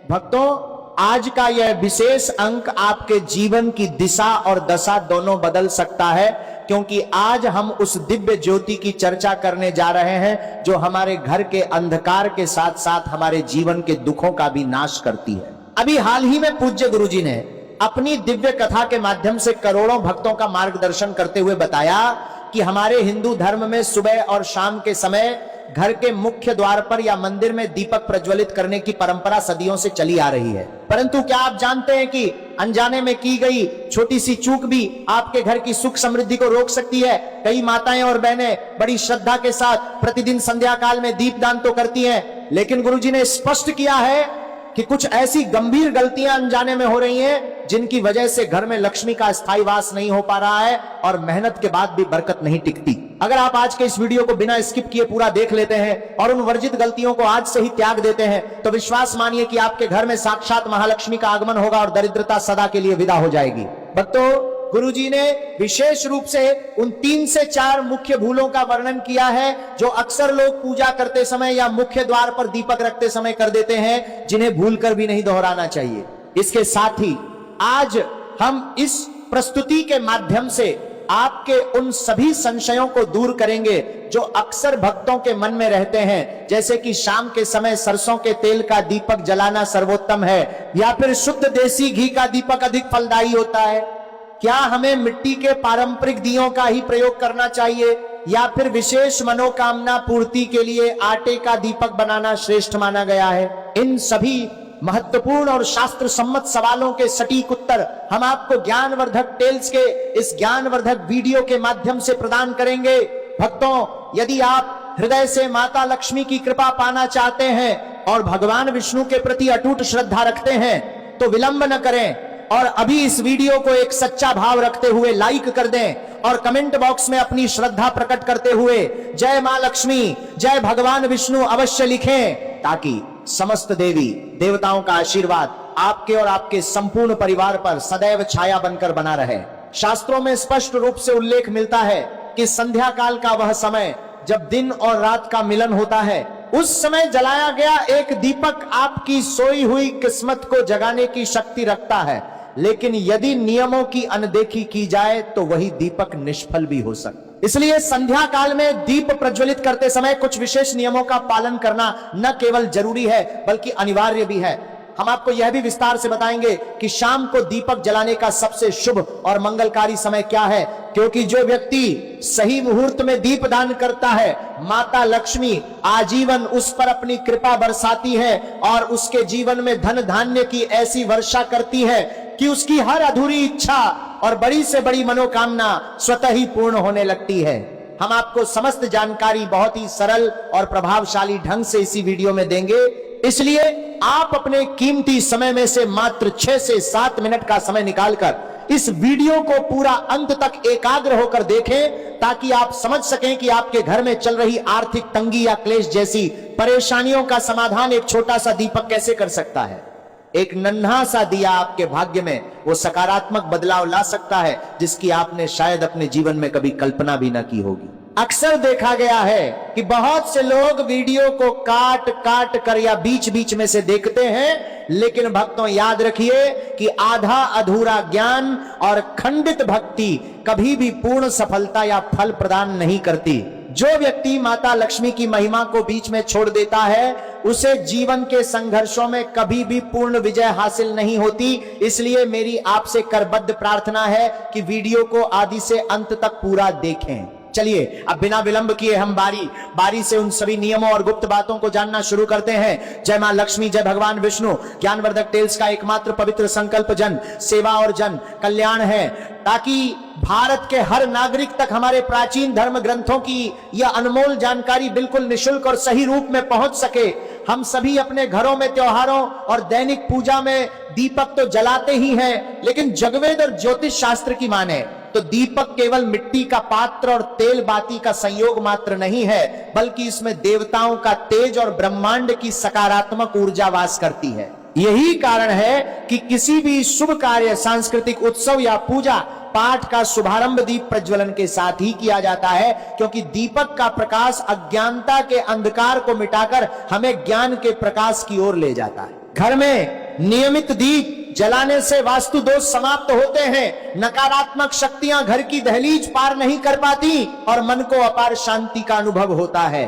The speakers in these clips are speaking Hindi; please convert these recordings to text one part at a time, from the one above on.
भक्तों, आज का यह विशेष अंक आपके जीवन की दिशा और दशा दोनों बदल सकता है, क्योंकि आज हम उस दिव्य ज्योति की चर्चा करने जा रहे हैं जो हमारे घर के अंधकार के साथ साथ हमारे जीवन के दुखों का भी नाश करती है। अभी हाल ही में पूज्य गुरुजी ने अपनी दिव्य कथा के माध्यम से करोड़ों भक्तों का मार्गदर्शन करते हुए बताया कि हमारे हिंदू धर्म में सुबह और शाम के समय घर के मुख्य द्वार पर या मंदिर में दीपक प्रज्वलित करने की परंपरा सदियों से चली आ रही है। परंतु क्या आप जानते हैं कि अनजाने में की गई छोटी सी चूक भी आपके घर की सुख समृद्धि को रोक सकती है। कई माताएं और बहनें बड़ी श्रद्धा के साथ प्रतिदिन संध्या काल में दीपदान तो करती हैं, लेकिन गुरुजी ने स्पष्ट किया है कि कुछ ऐसी गंभीर गलतियां अनजाने में हो रही हैं जिनकी वजह से घर में लक्ष्मी का स्थायी वास नहीं हो पा रहा है और मेहनत के बाद भी बरकत नहीं टिकती। अगर आप आज के इस वीडियो को बिना स्किप किए पूरा देख लेते हैं और उन वर्जित गलतियों को आज से ही त्याग देते हैं तो विश्वास मानिए कि आपके घर में साक्षात महालक्ष्मी का आगमन होगा और दरिद्रता सदा के लिए विदा हो जाएगी। भक्तों, गुरुजी ने विशेष रूप से उन 3 से 4 मुख्य भूलों का वर्णन किया है जो अक्सर लोग पूजा करते समय या मुख्य द्वार पर दीपक रखते समय कर देते हैं, जिन्हें भूलकर भी नहीं दोहराना चाहिए। इसके साथ ही आज हम इस प्रस्तुति के माध्यम से आपके उन सभी संशयों को दूर करेंगे जो अक्सर भक्तों के मन में रहते हैं, जैसे कि शाम के समय सरसों के तेल का दीपक जलाना सर्वोत्तम है या फिर शुद्ध देसी घी का दीपक अधिक फलदायी होता है। क्या हमें मिट्टी के पारंपरिक दियों का ही प्रयोग करना चाहिए या फिर विशेष मनोकामना पूर्ति के लिए आटे का दीपक बनाना श्रेष्ठ माना गया है? इन सभी महत्वपूर्ण और शास्त्र सम्मत सवालों के सटीक उत्तर हम आपको ज्ञानवर्धक टेल्स के इस ज्ञानवर्धक वीडियो के माध्यम से प्रदान करेंगे। भक्तों, यदि आप हृदय से माता लक्ष्मी की कृपा पाना चाहते हैं और भगवान विष्णु के प्रति अटूट श्रद्धा रखते हैं तो विलंब न करें और अभी इस वीडियो को एक सच्चा भाव रखते हुए लाइक कर दें और कमेंट बॉक्स में अपनी श्रद्धा प्रकट करते हुए जय मां लक्ष्मी, जय भगवान विष्णु अवश्य लिखें, ताकि समस्त देवी देवताओं का आशीर्वाद आपके और आपके संपूर्ण परिवार पर सदैव छाया बनकर बना रहे। शास्त्रों में स्पष्ट रूप से उल्लेख मिलता है कि संध्या काल का वह समय जब दिन और रात का मिलन होता है, उस समय जलाया गया एक दीपक आपकी सोई हुई किस्मत को जगाने की शक्ति रखता है, लेकिन यदि नियमों की अनदेखी की जाए तो वही दीपक निष्फल भी हो सकता है। इसलिए संध्या काल में दीप प्रज्वलित करते समय कुछ विशेष नियमों का पालन करना न केवल जरूरी है बल्कि अनिवार्य भी है। हम आपको यह भी विस्तार से बताएंगे कि शाम को दीपक जलाने का सबसे शुभ और मंगलकारी समय क्या है, क्योंकि जो व्यक्ति सही मुहूर्त में दीप दान करता है, माता लक्ष्मी आजीवन उस पर अपनी कृपा बरसाती है और उसके जीवन में धन धान्य की ऐसी वर्षा करती है कि उसकी हर अधूरी इच्छा और बड़ी से बड़ी मनोकामना स्वतः ही पूर्ण होने लगती है। हम आपको समस्त जानकारी बहुत ही सरल और प्रभावशाली ढंग से इसी वीडियो में देंगे, इसलिए आप अपने कीमती समय में से मात्र 6 से 7 मिनट का समय निकालकर इस वीडियो को पूरा अंत तक एकाग्र होकर देखें, ताकि आप समझ सकें कि आपके घर में चल रही आर्थिक तंगी या क्लेश जैसी परेशानियों का समाधान एक छोटा सा दीपक कैसे कर सकता है। एक नन्हा सा दिया आपके भाग्य में वो सकारात्मक बदलाव ला सकता है जिसकी आपने शायद अपने जीवन में कभी कल्पना भी ना की होगी। अक्सर देखा गया है कि बहुत से लोग वीडियो को काट काट कर या बीच बीच में से देखते हैं, लेकिन भक्तों याद रखिए कि आधा अधूरा ज्ञान और खंडित भक्ति कभी भी पूर्ण सफलता या फल प्रदान नहीं करती। जो व्यक्ति माता लक्ष्मी की महिमा को बीच में छोड़ देता है उसे जीवन के संघर्षों में कभी भी पूर्ण विजय हासिल नहीं होती। इसलिए मेरी आपसे करबद्ध प्रार्थना है कि वीडियो को आदि से अंत तक पूरा देखें। चलिए अब बिना विलंब किए हम बारी से उन सभी नियमों और गुप्त बातों को जानना शुरू करते हैं। जय मां लक्ष्मी, जय भगवान विष्णु ज्ञानवर्धक टेल्स का एकमात्र पवित्र संकल्प जन सेवा और जन कल्याण है, ताकि भारत के हर नागरिक तक हमारे प्राचीन धर्म ग्रंथों की यह अनमोल जानकारी बिल्कुल निशुल्क और सही रूप में पहुंच सके। हम सभी अपने घरों में त्योहारों और दैनिक पूजा में दीपक तो जलाते ही हैं, लेकिन जगवेद और ज्योतिष शास्त्र की माने तो दीपक केवल मिट्टी का पात्र और तेल बाती का संयोग मात्र नहीं है, बल्कि इसमें देवताओं का तेज और ब्रह्मांड की सकारात्मक ऊर्जा वास करती है। यही कारण है कि किसी भी शुभ कार्य, सांस्कृतिक उत्सव या पूजा पाठ का शुभारंभ दीप प्रज्वलन के साथ ही किया जाता है, क्योंकि दीपक का प्रकाश अज्ञानता के अंधकार को मिटाकर हमें ज्ञान के प्रकाश की ओर ले जाता है। घर में नियमित दीप जलाने से वास्तु दोष समाप्त होते हैं, नकारात्मक शक्तियां घर की दहलीज पार नहीं कर पाती और मन को अपार शांति का अनुभव होता है।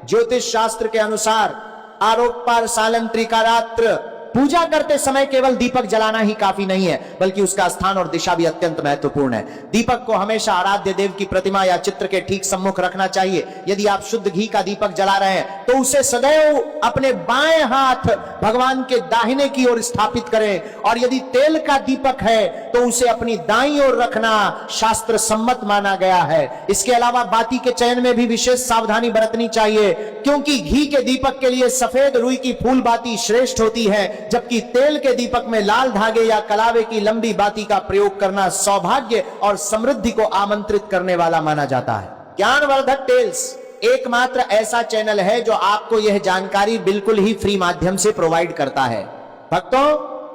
ज्योतिष शास्त्र के अनुसार आरोप पार सालन त्रिकारात्र पूजा करते समय केवल दीपक जलाना ही काफी नहीं है, बल्कि उसका स्थान और दिशा भी अत्यंत महत्वपूर्ण है। दीपक को हमेशा आराध्य देव की प्रतिमा या चित्र के ठीक सम्मुख रखना चाहिए। यदि आप शुद्ध घी का दीपक जला रहे हैं तो उसे सदैव अपने बाएं हाथ भगवान के दाहिने की ओर स्थापित करें, और यदि तेल का दीपक है तो उसे अपनी दाईं ओर रखना शास्त्र सम्मत माना गया है। इसके अलावा बाती के चयन में भी विशेष सावधानी बरतनी चाहिए, क्योंकि घी के दीपक के लिए सफेद रुई की फूल बाती श्रेष्ठ होती है, जबकि तेल के दीपक में लाल धागे या कलावे की लंबी बाती का प्रयोग करना सौभाग्य और समृद्धि को आमंत्रित करने वाला माना जाता है। ज्ञानवर्धक टेल्स एकमात्र ऐसा चैनल है जो आपको यह जानकारी बिल्कुल ही फ्री माध्यम से प्रोवाइड करता है। भक्तों,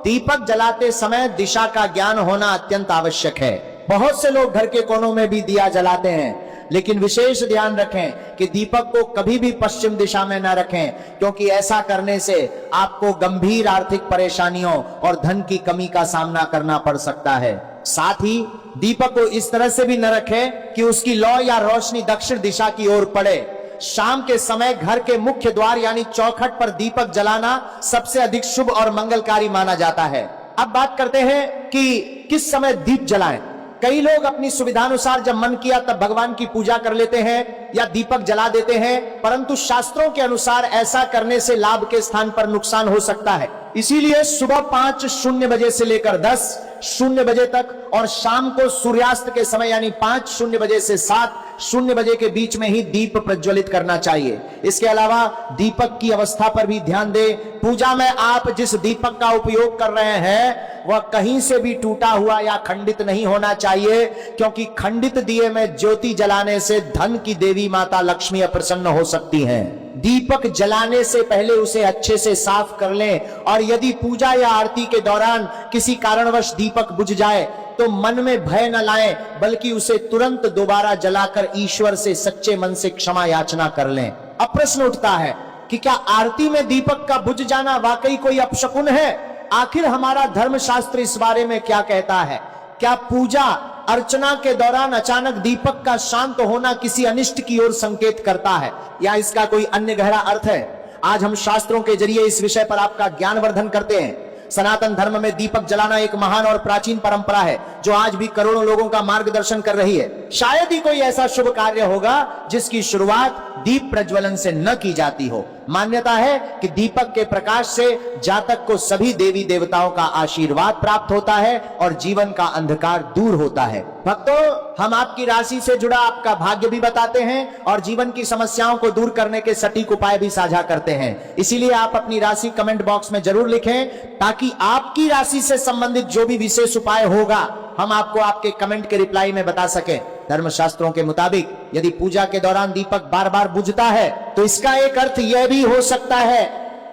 दीपक जलाते समय दिशा का ज्ञान होना अत्यंत आवश्यक है। बहुत से लोग घर के कोनों में भी दिया जलाते हैं, लेकिन विशेष ध्यान रखें कि दीपक को कभी भी पश्चिम दिशा में न रखें, क्योंकि ऐसा करने से आपको गंभीर आर्थिक परेशानियों और धन की कमी का सामना करना पड़ सकता है। साथ ही दीपक को इस तरह से भी न रखें कि उसकी लौ या रोशनी दक्षिण दिशा की ओर पड़े। शाम के समय घर के मुख्य द्वार यानी चौखट पर दीपक जलाना सबसे अधिक शुभ और मंगलकारी माना जाता है। अब बात करते हैं कि किस समय दीप जलाएं। कई लोग अपनी सुविधानुसार जब मन किया तब भगवान की पूजा कर लेते हैं या दीपक जला देते हैं, परंतु शास्त्रों के अनुसार ऐसा करने से लाभ के स्थान पर नुकसान हो सकता है। इसीलिए सुबह 5:00 बजे से लेकर 10:00 बजे तक और शाम को सूर्यास्त के समय यानी 5:00 बजे से 7:00 बजे के बीच में ही दीप प्रज्वलित करना चाहिए। इसके अलावा दीपक की अवस्था पर भी ध्यान दें। पूजा में आप जिस दीपक का उपयोग कर रहे हैं वह कहीं से भी टूटा हुआ या खंडित नहीं होना चाहिए, क्योंकि खंडित दिए में ज्योति जलाने से धन की देवी माता लक्ष्मी अप्रसन्न हो सकती हैं। दीपक जलाने से पहले उसे अच्छे से साफ कर लें, और यदि पूजा या आरती के दौरान किसी कारणवश दीपक बुझ जाए तो मन में भय न लाएं, बल्कि उसे तुरंत दोबारा जलाकर ईश्वर से सच्चे मन से क्षमा याचना कर लें। अब प्रश्न उठता है कि क्या आरती में दीपक का बुझ जाना वाकई कोई अपशकुन है? आखिर हमारा धर्मशास्त्र इस बारे में क्या कहता है? क्या पूजा अर्चना के दौरान अचानक दीपक का शांत होना किसी अनिष्ट की ओर संकेत करता है, या इसका कोई अन्य गहरा अर्थ है? आज हम शास्त्रों के जरिए इस विषय पर आपका ज्ञानवर्धन करते हैं। सनातन धर्म में दीपक जलाना एक महान और प्राचीन परंपरा है जो आज भी करोड़ों लोगों का मार्गदर्शन कर रही है। शायद ही कोई ऐसा शुभ कार्य होगा जिसकी शुरुआत दीप प्रज्वलन से न की जाती हो। मान्यता है कि दीपक के प्रकाश से जातक को सभी देवी देवताओं का आशीर्वाद प्राप्त होता है और जीवन का अंधकार दूर होता है। भक्तों, हम आपकी राशि से जुड़ा आपका भाग्य भी बताते हैं और जीवन की समस्याओं को दूर करने के सटीक उपाय भी साझा करते हैं। इसीलिए आप अपनी राशि कमेंट बॉक्स में जरूर लिखें, ताकि आपकी राशि से संबंधित जो भी विशेष उपाय होगा हम आपको आपके कमेंट के रिप्लाई में बता सकें। धर्मशास्त्रों के मुताबिक यदि पूजा के दौरान दीपक बार बार बुझता है तो इसका एक अर्थ यह भी हो सकता है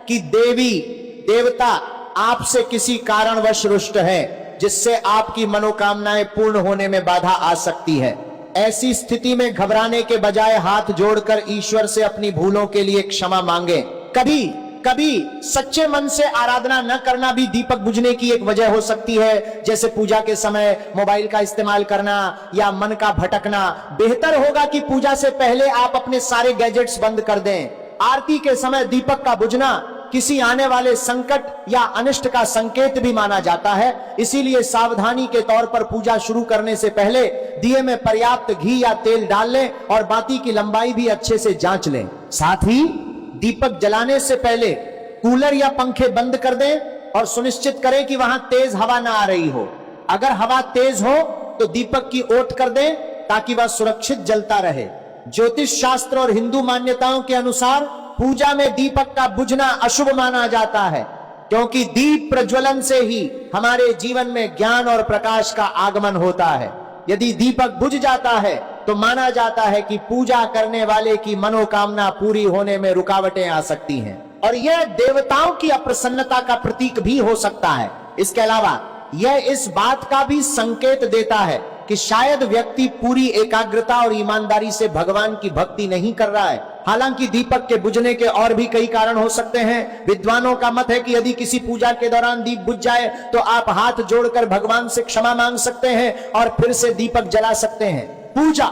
कि देवी देवता आपसे किसी कारणवश रुष्ट है, जिससे आपकी मनोकामनाएं पूर्ण होने में बाधा आ सकती है। ऐसी स्थिति में घबराने के बजाय हाथ जोड़कर ईश्वर से अपनी भूलों के लिए क्षमा मांगे। कभी सच्चे मन से आराधना न करना भी दीपक बुझने की एक वजह हो सकती है, जैसे पूजा के समय मोबाइल का इस्तेमाल करना या मन का भटकना। बेहतर होगा कि पूजा से पहले आप अपने सारे गैजेट्स बंद कर दें। आरती के समय दीपक का बुझना किसी आने वाले संकट या अनिष्ट का संकेत भी माना जाता है। इसीलिए सावधानी के तौर पर पूजा शुरू करने से पहले दिए में पर्याप्त घी या तेल डाल लें और बाती की लंबाई भी अच्छे से जांच लें। साथ ही दीपक जलाने से पहले कूलर या पंखे बंद कर दें और सुनिश्चित करें कि वहां तेज हवा ना आ रही हो। अगर हवा तेज हो तो दीपक की ओट कर दें ताकि वह सुरक्षित जलता रहे। ज्योतिष शास्त्र और हिंदू मान्यताओं के अनुसार पूजा में दीपक का बुझना अशुभ माना जाता है, क्योंकि दीप प्रज्वलन से ही हमारे जीवन में ज्ञान और प्रकाश का आगमन होता है। यदि दीपक बुझ जाता है तो माना जाता है कि पूजा करने वाले की मनोकामना पूरी होने में रुकावटें आ सकती हैं, और यह देवताओं की अप्रसन्नता का प्रतीक भी हो सकता है। इसके अलावा यह इस बात का भी संकेत देता है कि शायद व्यक्ति पूरी एकाग्रता और ईमानदारी से भगवान की भक्ति नहीं कर रहा है। हालांकि दीपक के बुझने के और भी कई कारण हो सकते हैं। विद्वानों का मत है कि यदि किसी पूजा के दौरान दीप बुझ जाए तो आप हाथ जोड़कर भगवान से क्षमा मांग सकते हैं और फिर से दीपक जला सकते हैं। पूजा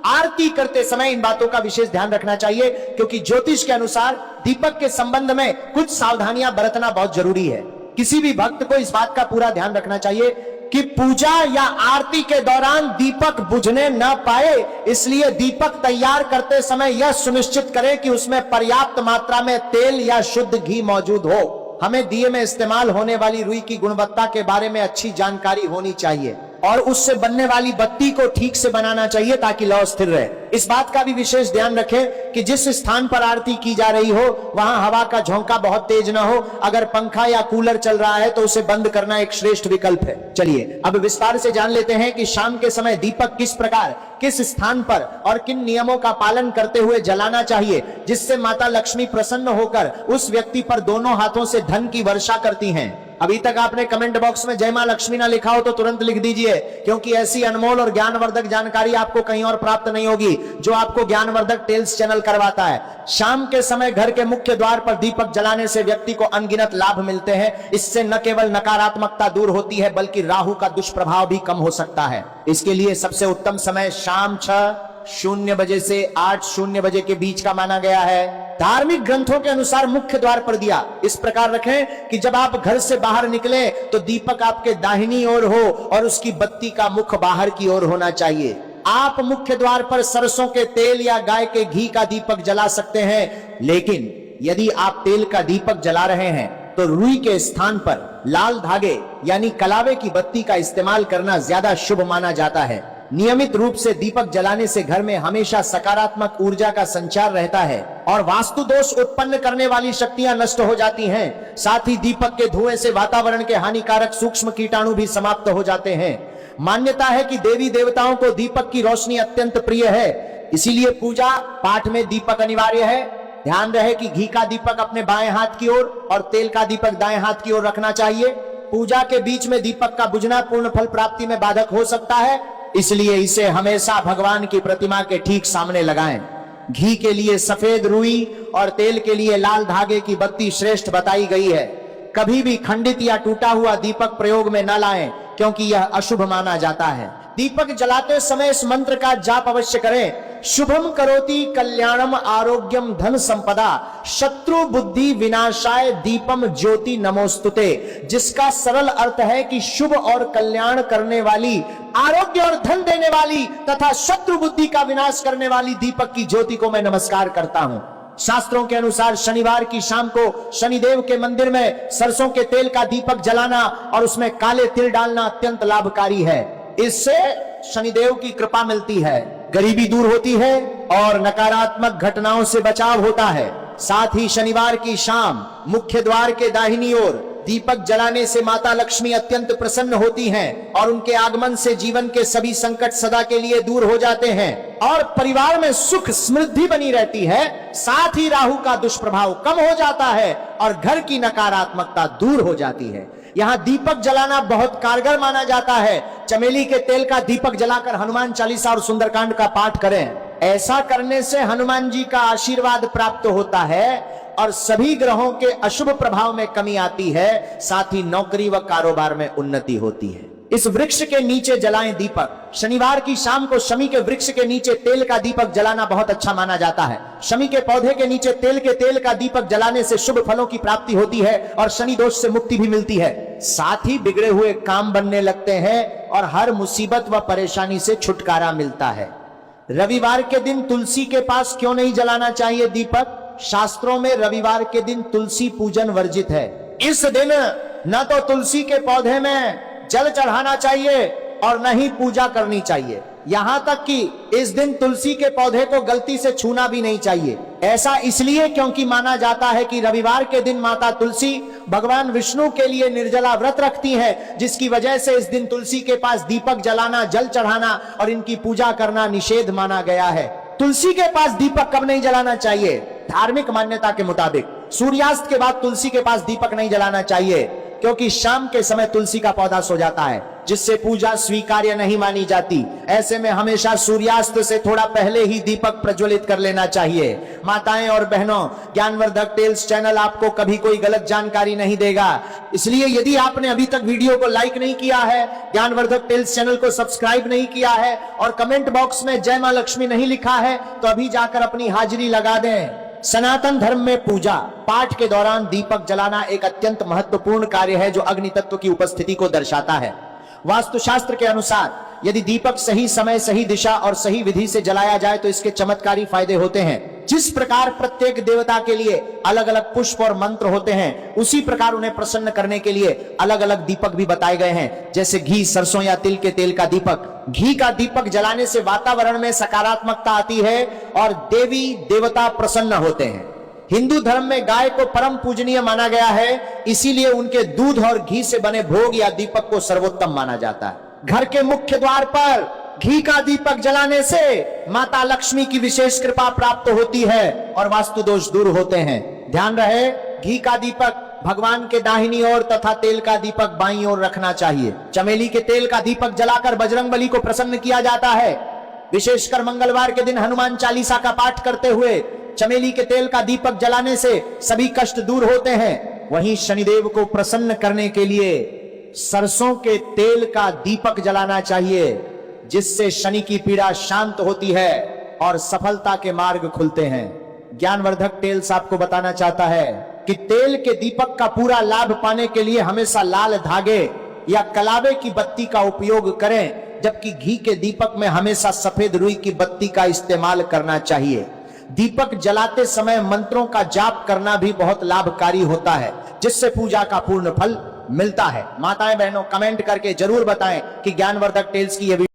आरती करते समय इन बातों का विशेष ध्यान रखना चाहिए, क्योंकि ज्योतिष के अनुसार दीपक के संबंध में कुछ सावधानियां बरतना बहुत जरूरी है। किसी भी भक्त को इस बात का पूरा ध्यान रखना चाहिए कि पूजा या आरती के दौरान दीपक बुझने न पाए, इसलिए दीपक तैयार करते समय यह सुनिश्चित करें कि उसमें पर्याप्त मात्रा में तेल या शुद्ध घी मौजूद हो। हमें दिए में इस्तेमाल होने वाली रुई की गुणवत्ता के बारे में अच्छी जानकारी होनी चाहिए और उससे बनने वाली बत्ती को ठीक से बनाना चाहिए ताकि लौ स्थिर रहे। इस बात का भी विशेष ध्यान रखें कि जिस स्थान पर आरती की जा रही हो वहां हवा का झोंका बहुत तेज न हो। अगर पंखा या कूलर चल रहा है तो उसे बंद करना एक श्रेष्ठ विकल्प है। चलिए अब विस्तार से जान लेते हैं कि शाम के समय दीपक किस प्रकार, किस स्थान पर और किन नियमों का पालन करते हुए जलाना चाहिए, जिससे माता लक्ष्मी प्रसन्न होकर उस व्यक्ति पर दोनों हाथों से धन की वर्षा करती हैं। अभी तक आपने कमेंट बॉक्स में जय मां लक्ष्मी ना लिखा हो तो तुरंत लिख दीजिए, क्योंकि ऐसी अनमोल और ज्ञानवर्धक जानकारी आपको कहीं और प्राप्त नहीं होगी जो आपको ज्ञानवर्धक टेल्स चैनल करवाता है। शाम के समय घर के मुख्य द्वार पर दीपक जलाने से व्यक्ति को अनगिनत लाभ मिलते हैं। इससे न केवल नकारात्मकता दूर होती है बल्कि राहु का दुष्प्रभाव भी कम हो सकता है। इसके लिए सबसे उत्तम समय शाम 6:00 बजे से 8:00 बजे के बीच का माना गया है। धार्मिक ग्रंथों के अनुसार मुख्य द्वार पर दिया इस प्रकार रखें कि जब आप घर से बाहर निकले तो दीपक आपके दाहिनी ओर हो और उसकी बत्ती का मुख बाहर की ओर होना चाहिए। आप मुख्य द्वार पर सरसों के तेल या गाय के घी का दीपक जला सकते हैं, लेकिन यदि आप तेल का दीपक जला रहे हैं तो रुई के स्थान पर लाल धागे यानी कलावे की बत्ती का इस्तेमाल करना ज्यादा शुभ माना जाता है। नियमित रूप से दीपक जलाने से घर में हमेशा सकारात्मक ऊर्जा का संचार रहता है और वास्तु दोष उत्पन्न करने वाली शक्तियां नष्ट हो जाती हैं। साथ ही दीपक के धुएं से वातावरण के हानिकारक सूक्ष्म कीटाणु भी समाप्त हो जाते हैं। मान्यता है कि देवी देवताओं को दीपक की रोशनी अत्यंत प्रिय है, इसीलिए पूजा पाठ में दीपक अनिवार्य है। ध्यान रहे कि घी का दीपक अपने बाएं हाथ की ओर और तेल का दीपक दाएं हाथ की ओर रखना चाहिए। पूजा के बीच में दीपक का बुझना पूर्ण फल प्राप्ति में बाधक हो सकता है, इसलिए इसे हमेशा भगवान की प्रतिमा के ठीक सामने लगाएं। घी के लिए सफेद रुई और तेल के लिए लाल धागे की बत्ती श्रेष्ठ बताई गई है। कभी भी खंडित या टूटा हुआ दीपक प्रयोग में न लाएं, क्योंकि यह अशुभ माना जाता है। दीपक जलाते समय इस मंत्र का जाप अवश्य करें। शुभम करोति कल्याणम आरोग्यम धन संपदा शत्रु बुद्धि विनाशाय दीपम ज्योति नमोस्तुते, जिसका सरल अर्थ है कि शुभ और कल्याण करने वाली, आरोग्य और धन देने वाली तथा शत्रु बुद्धि का विनाश करने वाली दीपक की ज्योति को मैं नमस्कार करता हूं। शास्त्रों के अनुसार शनिवार की शाम को शनिदेव के मंदिर में सरसों के तेल का दीपक जलाना और उसमें काले तिल डालना अत्यंत लाभकारी है। इससे शनिदेव की कृपा मिलती है, गरीबी दूर होती है और नकारात्मक घटनाओं से बचाव होता है। साथ ही शनिवार की शाम मुख्य द्वार के दाहिनी ओर दीपक जलाने से माता लक्ष्मी अत्यंत प्रसन्न होती हैं और उनके आगमन से जीवन के सभी संकट सदा के लिए दूर हो जाते हैं और परिवार में सुख समृद्धि बनी रहती है। साथ ही राहु का दुष्प्रभाव कम हो जाता है और घर की नकारात्मकता दूर हो जाती है। यहाँ दीपक जलाना बहुत कारगर माना जाता है। चमेली के तेल का दीपक जलाकर हनुमान चालीसा और सुंदरकांड का पाठ करें। ऐसा करने से हनुमान जी का आशीर्वाद प्राप्त होता है और सभी ग्रहों के अशुभ प्रभाव में कमी आती है। साथ ही नौकरी व कारोबार में उन्नति होती है। इस वृक्ष के नीचे जलाएं दीपक। शनिवार की शाम को शमी के वृक्ष के नीचे तेल का दीपक जलाना बहुत अच्छा माना जाता है। शमी के पौधे के नीचे तेल का दीपक जलाने से शुभ फलों की प्राप्ति होती है और शनि दोष से मुक्ति भी मिलती है। साथ ही बिगड़े हुए काम बनने लगते हैं और हर मुसीबत व परेशानी से छुटकारा मिलता है। रविवार के दिन तुलसी के पास क्यों नहीं जलाना चाहिए दीपक? शास्त्रों में रविवार के दिन तुलसी पूजन वर्जित है। इस दिन न तो तुलसी के पौधे में जल चढ़ाना चाहिए और न ही पूजा करनी चाहिए। यहां तक कि इस दिन तुलसी के पौधे को गलती से छूना भी नहीं चाहिए। ऐसा इसलिए क्योंकि माना जाता है कि रविवार के दिन माता तुलसी भगवान विष्णु के लिए निर्जला व्रत रखती है, जिसकी वजह से इस दिन तुलसी के पास दीपक जलाना, जल चढ़ाना और इनकी पूजा करना निषेध माना गया है। तुलसी के पास दीपक कब नहीं जलाना चाहिए? धार्मिक मान्यता के मुताबिक सूर्यास्त के बाद तुलसी के पास दीपक नहीं जलाना चाहिए, क्योंकि शाम के समय तुलसी का पौधा सो जाता है। जिससे पूजा स्वीकार्य नहीं मानी जाती। ऐसे में हमेशा सूर्यास्त से थोड़ा पहले ही दीपक प्रज्वलित कर लेना चाहिए। माताएं और बहनों, ज्ञानवर्धक टेल्स चैनल आपको कभी कोई गलत जानकारी नहीं देगा, इसलिए यदि आपने अभी तक वीडियो को लाइक नहीं किया है, ज्ञानवर्धक टेल्स चैनल को सब्सक्राइब नहीं किया है और कमेंट बॉक्स में जय मां लक्ष्मी नहीं लिखा है, तो अभी जाकर अपनी हाजिरी लगा दें। सनातन धर्म में पूजा पाठ के दौरान दीपक जलाना एक अत्यंत महत्वपूर्ण कार्य है जो अग्नि तत्व की उपस्थिति को दर्शाता है। वास्तुशास्त्र के अनुसार यदि दीपक सही समय, सही दिशा और सही विधि से जलाया जाए तो इसके चमत्कारी फायदे होते हैं। जिस प्रकार प्रत्येक देवता के लिए अलग अलग पुष्प और मंत्र होते हैं, उसी प्रकार उन्हें प्रसन्न करने के लिए अलग अलग दीपक भी बताए गए हैं, जैसे घी, सरसों या तिल के तेल का दीपक। घी का दीपक जलाने से वातावरण में सकारात्मकता आती है और देवी देवता प्रसन्न होते हैं। हिंदू धर्म में गाय को परम पूजनीय माना गया है, इसीलिए उनके दूध और घी से बने भोग या दीपक को सर्वोत्तम माना जाता है। घर के मुख्य द्वार पर घी का दीपक जलाने से माता लक्ष्मी की विशेष कृपा प्राप्त होती है और वास्तु दोष दूर होते हैं। ध्यान रहे, घी का दीपक भगवान के दाहिनी ओर तथा तेल का दीपक बाईं ओर रखना चाहिए। चमेली के तेल का दीपक जलाकर बजरंगबली को प्रसन्न किया जाता है। विशेषकर मंगलवार के दिन हनुमान चालीसा का पाठ करते हुए चमेली के तेल का दीपक जलाने से सभी कष्ट दूर होते हैं। वहीं शनिदेव को प्रसन्न करने के लिए सरसों के तेल का दीपक जलाना चाहिए, जिससे शनि की पीड़ा शांत होती है और सफलता के मार्ग खुलते हैं। ज्ञानवर्धक टेल्स आपको बताना चाहता है कि तेल के दीपक का पूरा लाभ पाने के लिए हमेशा लाल धागे या कलावे की बत्ती का उपयोग करें, जबकि घी के दीपक में हमेशा सफेद रुई की बत्ती का इस्तेमाल करना चाहिए। दीपक जलाते समय मंत्रों का जाप करना भी बहुत लाभकारी होता है, जिससे पूजा का पूर्ण फल मिलता है। माताएं बहनों, कमेंट करके जरूर बताएं कि ज्ञानवर्धक टेल्स की ये